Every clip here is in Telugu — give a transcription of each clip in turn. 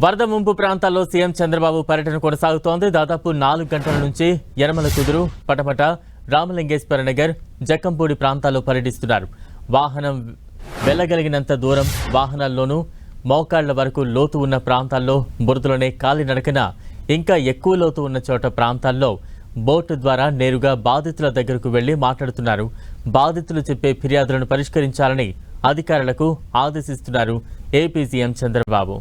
వరద ముంపు ప్రాంతాల్లో సీఎం చంద్రబాబు పర్యటన కొనసాగుతోంది. దాదాపు 4 గంటల నుంచి యనమల కుదురు, పటమట, రామలింగేశ్వర నగర్, జక్కంపూడి ప్రాంతాల్లో పర్యటిస్తున్నారు. వాహనం వెళ్లగలిగినంత దూరం వాహనాల్లోనూ మోకాళ్ల వరకు లోతు ఉన్న ప్రాంతాల్లో బురదలోనే కాలినడకన, ఇంకా ఎక్కువ లోతు ఉన్న చోట ప్రాంతాల్లో బోటు ద్వారా నేరుగా బాధితుల దగ్గరకు వెళ్లి మాట్లాడుతున్నారు. బాధితులు చెప్పే ఫిర్యాదులను పరిష్కరించాలని అధికారులకు ఆదేశిస్తున్నారు ఏపీ సీఎం చంద్రబాబు.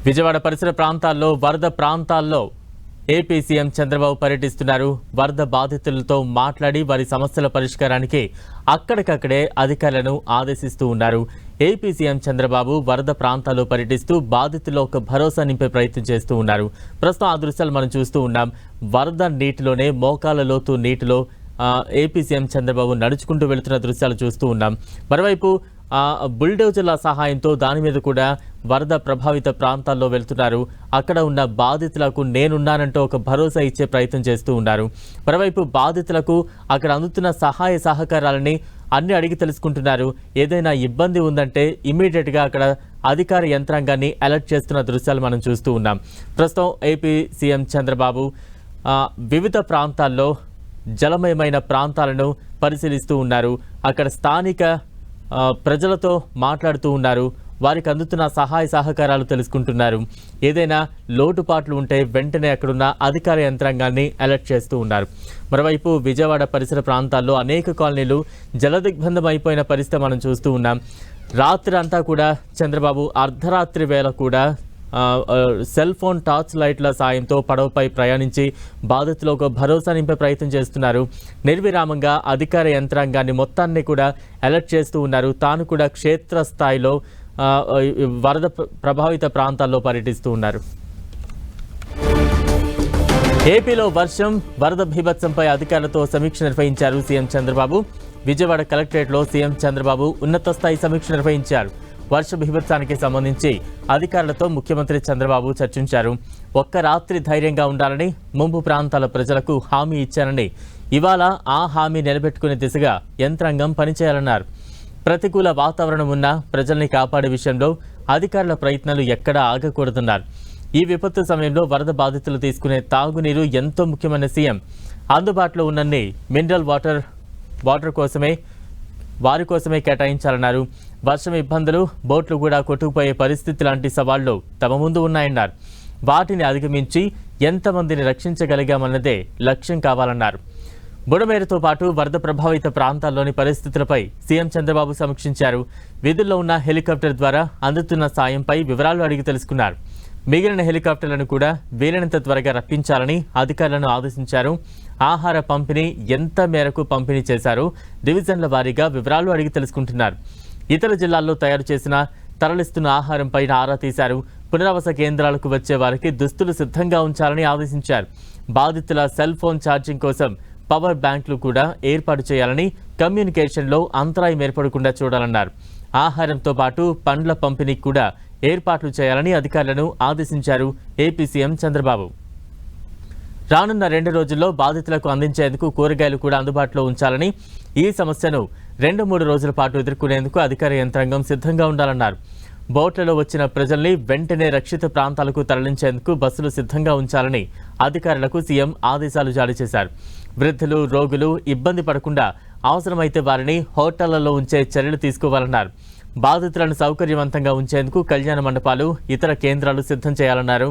విజయవాడ పరిసర ప్రాంతాల్లో వరద ప్రాంతాల్లో ఏపీ సీఎం చంద్రబాబు పర్యటిస్తున్నారు. వరద బాధితులతో మాట్లాడి వారి సమస్యల పరిష్కారానికి అక్కడికక్కడే అధికారులను ఆదేశిస్తూ ఉన్నారు. ఏపీ సీఎం చంద్రబాబు వరద ప్రాంతాల్లో పర్యటిస్తూ బాధితుల్లో ఒక భరోసా నింపే ప్రయత్నం చేస్తూ ఉన్నారు. ప్రస్తుతం ఆ దృశ్యాలు మనం చూస్తూ ఉన్నాం. వరద నీటిలోనే మోకాల లోతు నీటిలో ఏపీ సీఎం చంద్రబాబు నడుచుకుంటూ వెళుతున్న దృశ్యాలు చూస్తూ ఉన్నాం. మరోవైపు బుల్డోజర్ల సహాయంతో దాని మీద కూడా వరద ప్రభావిత ప్రాంతాల్లో వెళ్తున్నారు. అక్కడ ఉన్న బాధితులకు నేనున్నానంటూ ఒక భరోసా ఇచ్చే ప్రయత్నం చేస్తూ ఉన్నారు. మరోవైపు బాధితులకు అక్కడ అందుతున్న సహాయ సహకారాలని అన్ని అడిగి తెలుసుకుంటున్నారు. ఏదైనా ఇబ్బంది ఉందంటే ఇమీడియట్గా అక్కడ అధికార యంత్రాంగాన్ని అలర్ట్ చేస్తున్న దృశ్యాలు మనం చూస్తూ ఉన్నాం. ప్రస్తుతం ఏపీ సీఎం చంద్రబాబు వివిధ ప్రాంతాల్లో జలమయమైన ప్రాంతాలను పరిశీలిస్తూ ఉన్నారు. అక్కడ స్థానిక ప్రజలతో మాట్లాడుతూ ఉన్నారు. వారికి అందుతున్న సహాయ సహకారాలు తెలుసుకుంటున్నారు. ఏదైనా లోటుపాట్లు ఉంటే వెంటనే అక్కడున్న అధికార యంత్రాంగాన్ని అలర్ట్ చేస్తూ ఉన్నారు. మరోవైపు విజయవాడ పరిసర ప్రాంతాల్లో అనేక కాలనీలు జలదిగ్బంధం అయిపోయిన పరిస్థితి మనం చూస్తూ ఉన్నాం. రాత్రి అంతా కూడా చంద్రబాబు అర్ధరాత్రి వేళ కూడా సెల్ ఫోన్ టార్చ్ లైట్ల సాయంతో పడవపై ప్రయాణించి బాధితులు ఒక భరోసా నింపే ప్రయత్నం చేస్తున్నారు. నిర్విరామంగా అధికార యంత్రాంగాన్ని మొత్తాన్ని కూడా అలర్ట్ చేస్తూ ఉన్నారు. తాను కూడా క్షేత్రస్థాయిలో వరద ప్రభావిత ప్రాంతాల్లో పర్యటిస్తూ ఉన్నారు. ఏపీలో వర్షం, వరద బీభత్సంపై అధికారులతో సమీక్ష నిర్వహించారు సీఎం చంద్రబాబు. విజయవాడ కలెక్టరేట్లో సీఎం చంద్రబాబు ఉన్నత స్థాయి సమీక్ష నిర్వహించారు. వర్ష బీభత్సానికి సంబంధించి అధికారులతో ముఖ్యమంత్రి చంద్రబాబు చర్చించారు. ఒక్క రాత్రి ధైర్యంగా ఉండాలని, ముంపు ప్రాంతాల ప్రజలకు హామీ ఇచ్చారని, ఇవాళ ఆ హామీ నిలబెట్టుకునే దిశగా యంత్రాంగం పనిచేయాలన్నారు. ప్రతికూల వాతావరణం ఉన్న ప్రజల్ని కాపాడే విషయంలో అధికారుల ప్రయత్నాలు ఎక్కడా ఆగకూడదన్నారు. ఈ విపత్తు సమయంలో వరద బాధితులు తీసుకునే తాగునీరు ఎంతో ముఖ్యమైన సీఎం అందుబాటులో ఉన్నన్ని మినరల్ వాటర్ వారి కోసమే కేటాయించాలన్నారు. వర్షం ఇబ్బందులు, బోట్లు కూడా కొట్టుకుపోయే పరిస్థితి లాంటి సవాళ్లు తమ ముందు ఉన్నాయన్నారు. వాటిని అధిగమించి ఎంతమందిని రక్షించగలిగామన్నదే లక్ష్యం కావాలన్నారు. బుడమేరుతో పాటు వరద ప్రభావిత ప్రాంతాల్లోని పరిస్థితులపై సీఎం చంద్రబాబు సమీక్షించారు. విధుల్లో ఉన్న హెలికాప్టర్ ద్వారా అందుతున్న సాయంపై వివరాలు అడిగి తెలుసుకున్నారు. మిగిలిన హెలికాప్టర్లను కూడా వీలైనంత త్వరగా రప్పించాలని అధికారులను ఆదేశించారు. ఆహార పంపిణీ ఎంత మేరకు పంపిణీ చేశారో డివిజన్ల వారీగా వివరాలు అడిగి తెలుసుకుంటున్నారు. ఇతర జిల్లాల్లో తయారు చేసిన తరలిస్తున్న ఆహారంపై ఆరా తీశారు. పునరావాస కేంద్రాలకు వచ్చే వారికి దుస్తులు సిద్ధంగా ఉంచాలని ఆదేశించారు. బాధితుల సెల్ ఫోన్ ఛార్జింగ్ కోసం పవర్ బ్యాంకులు కూడా ఏర్పాటు చేయాలని, కమ్యూనికేషన్లో అంతరాయం ఏర్పడకుండా చూడాలన్నారు. ఆహారంతో పాటు పండ్ల పంపిణీకి కూడా ఏర్పాట్లు చేయాలని అధికారులను ఆదేశించారు ఏపీ సీఎం చంద్రబాబు. రానున్న 2 రోజుల్లో బాధితులకు అందించేందుకు కూరగాయలు కూడా అందుబాటులో ఉంచాలని, ఈ సమస్యను 2-3 రోజుల పాటు ఎదుర్కొనేందుకు అధికార యంత్రాంగం సిద్ధంగా ఉండాలన్నారు. బోట్లలో వచ్చిన ప్రజల్ని వెంటనే రక్షిత ప్రాంతాలకు తరలించేందుకు బస్సులు సిద్ధంగా ఉంచాలని అధికారులకు సీఎం ఆదేశాలు జారీ చేశారు. వృద్ధులు, రోగులు ఇబ్బంది పడకుండా అవసరమైతే వారిని హోటళ్లలో ఉంచే చర్యలు తీసుకోవాలన్నారు. బాధితులను సౌకర్యవంతంగా ఉంచేందుకు కళ్యాణ మండపాలు, ఇతర కేంద్రాలు సిద్ధం చేయాలన్నారు.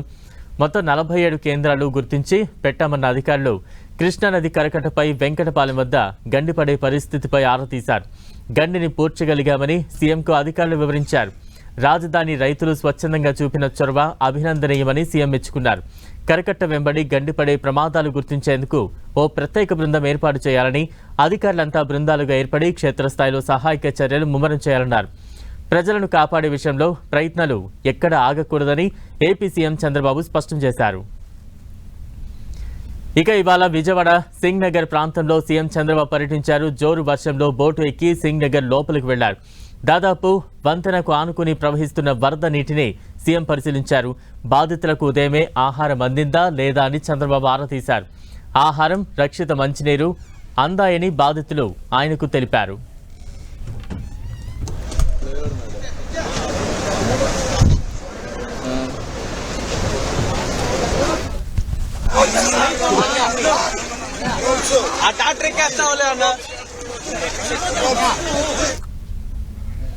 మొత్తం 47 కేంద్రాలు గుర్తించి పెట్టామన్న అధికారులు కృష్ణానది కరకట్టపై వెంకటపాలెం వద్ద గండిపడే పరిస్థితిపై ఆరా తీశారు. గండిని పూడ్చగలిగామని సీఎంకు అధికారులు వివరించారు. రాజధాని రైతులు స్వచ్ఛందంగా చూపిన చొరవ అభినందనీయమని సీఎం మెచ్చుకున్నారు. కరకట్ట వెంబడి గండిపడే ప్రమాదాలు గుర్తించేందుకు ఓ ప్రత్యేక బృందం ఏర్పాటు చేయాలని, అధికారులంతా బృందాలుగా ఏర్పడి క్షేత్రస్థాయిలో సహాయక చర్యలు ముమ్మరం చేయాలన్నారు. ప్రజలను కాపాడే విషయంలో ప్రయత్నాలు ఎక్కడ ఆగకూడదని ఏపీ సీఎం చంద్రబాబు స్పష్టం చేశారు. ఇక ఇవాళ విజయవాడ సింగ్ నగర్ ప్రాంతంలో సీఎం చంద్రబాబు పర్యటించారు. జోరు వర్షంలో బోటు ఎక్కి సింగ్ నగర్ లోపలికి వెళ్లారు. దాదాపు వంతెనకు ఆనుకుని ప్రవహిస్తున్న వరద నీటిని సీఎం పరిశీలించారు. బాధితులకు ఉదయమే ఆహారం అందిందా లేదా అని చంద్రబాబు ఆరా తీశారు. ఆహారం, రక్షిత మంచినీరు అందాయని బాధితులు ఆయనకు తెలిపారు. ఆ డాక్టర్ ఎక్కేస్తావులే అన్న.